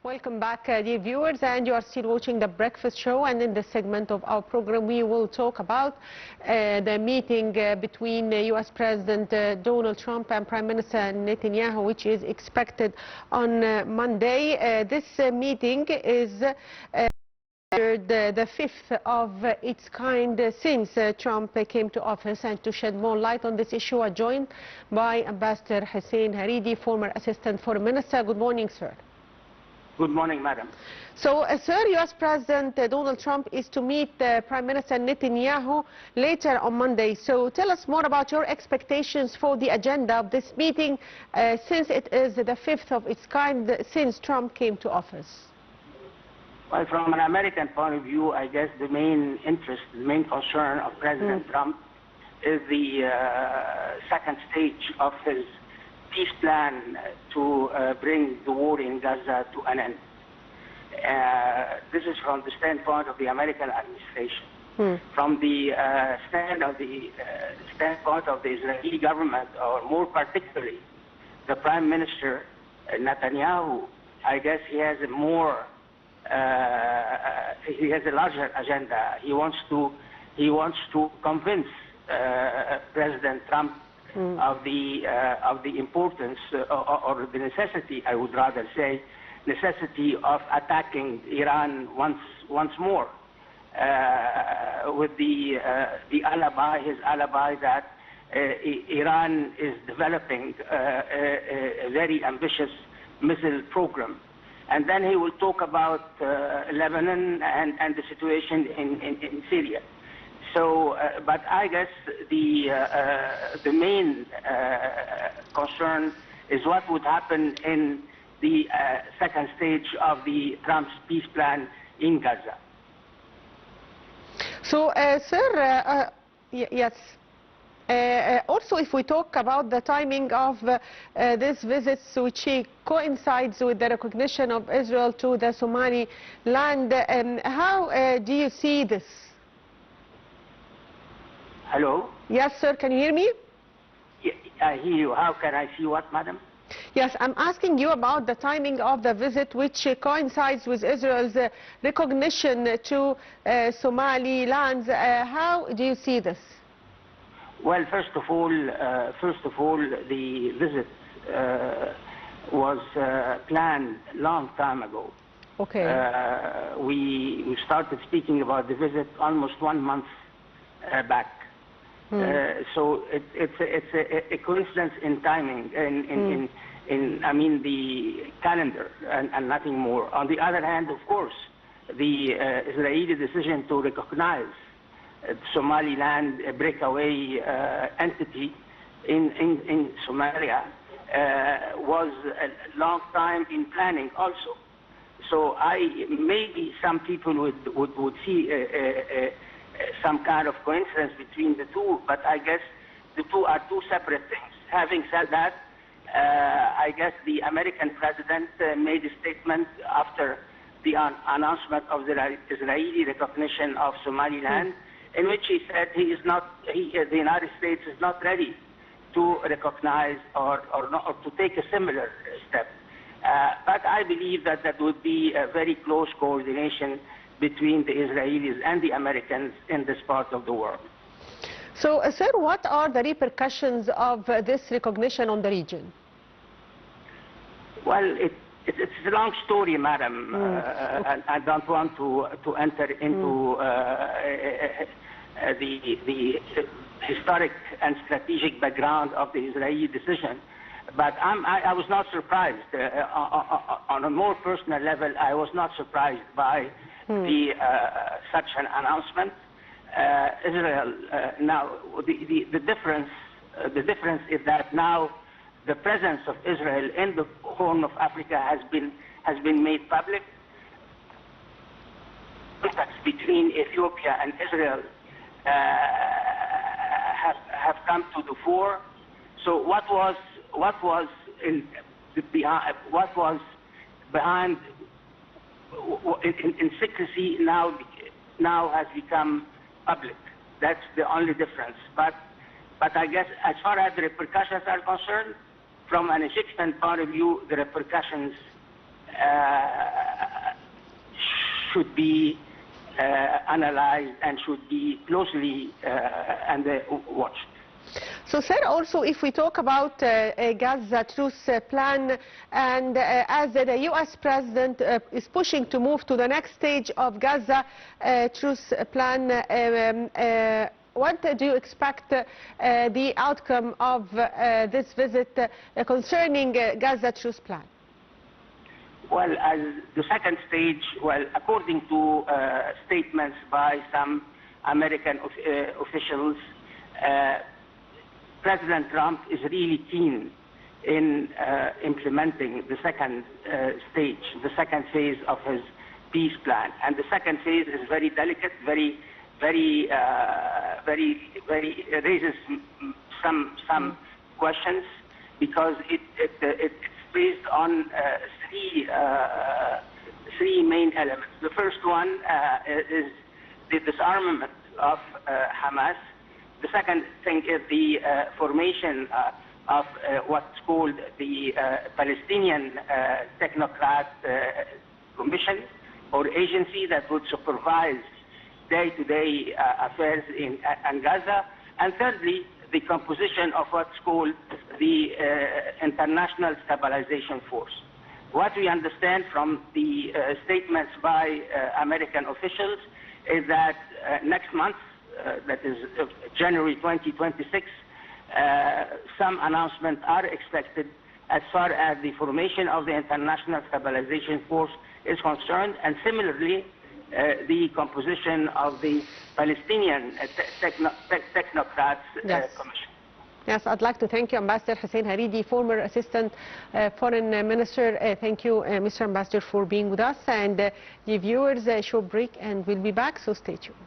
Welcome back, dear viewers, and you are still watching The Breakfast Show, and in this segment of our program we will talk about the meeting between U.S. President Donald Trump and Prime Minister Netanyahu, which is expected on Monday. This meeting is the fifth of its kind since Trump came to office, and to shed more light on this issue are joined by Ambassador Hussein Hareedy, former Assistant Foreign Minister. Good morning, sir. Good morning, madam. So, sir, U.S. President Donald Trump is to meet Prime Minister Netanyahu later on Monday. So tell us more about your expectations for the agenda of this meeting, since it is the fifth of its kind since Trump came to office. Well, from an American point of view, I guess the main interest, the main concern of President Trump is the second stage of his peace plan to bring the war in Gaza to an end. This is from the standpoint of the American administration. From the standpoint of the Israeli government, or more particularly the Prime Minister Netanyahu, I guess he has a more he has a larger agenda. He wants to convince President Trump of the importance or the necessity, I would rather say, necessity of attacking Iran once more, with the alibi, his alibi that Iran is developing a very ambitious missile program. And then he will talk about Lebanon and the situation in Syria. So, but I guess the main concern is what would happen in the second stage of the Trump's peace plan in Gaza. So, sir, yes. Also, if we talk about the timing of this visit, which coincides with the recognition of Israel to the Somali land, how do you see this? Hello? Yes, sir. Can you hear me? Yeah, I hear you. How can I see what, madam? Yes, I'm asking you about the timing of the visit, which coincides with Israel's recognition to Somali lands. How do you see this? Well, first of all, the visit was planned a long time ago. Okay. We started speaking about the visit almost 1 month back. So it's a coincidence in timing, I mean the calendar, and nothing more. On the other hand, of course, the Israeli decision to recognize Somaliland, a breakaway entity in Somalia, was a long time in planning also. So maybe some people would see some kind of coincidence between the two, but I guess the two are two separate things. Having said that, I guess the American president made a statement after the announcement of the Israeli recognition of Somaliland, in which he said the United States is not ready to recognize or to take a similar step. But I believe that that would be a very close coordination between the Israelis and the Americans in this part of the world. So, sir, what are the repercussions of this recognition on the region? Well, it's a long story, madam. I don't want to enter into the historic and strategic background of the Israeli decision. But I was not surprised. On a more personal level, I was not surprised by such an announcement. Israel now, the difference is that now the presence of Israel in the Horn of Africa has been made public. Contacts between Ethiopia and Israel have come to the fore. So what was behind in secrecy now has become public. That's the only difference. But I guess as far as the repercussions are concerned, from an Egyptian point of view, the repercussions should be analyzed and should be closely watched. So, sir, also if we talk about a Gaza truce plan, and as the U.S. president is pushing to move to the next stage of Gaza truce plan, what do you expect the outcome of this visit concerning Gaza truce plan? Well, as the second stage, well, according to statements by some American officials, President Trump is really keen in implementing the second stage, the second phase of his peace plan. And the second phase is very delicate, very raises some questions, because it's based on three main elements. The first one is the disarmament of Hamas. The second thing is the formation of what's called the Palestinian Technocrat Commission or agency that would supervise day-to-day affairs in Gaza. And thirdly, the composition of what's called the International Stabilization Force. What we understand from the statements by American officials is that next month, that is January 2026, some announcements are expected as far as the formation of the International Stabilization Force is concerned, and similarly the composition of the Palestinian Technocrats Commission. Yes, I'd like to thank you, Ambassador Hussein Hareedy, former Assistant Foreign Minister. Thank you, Mr. Ambassador, for being with us. And the viewers, short break, and we'll be back, so stay tuned.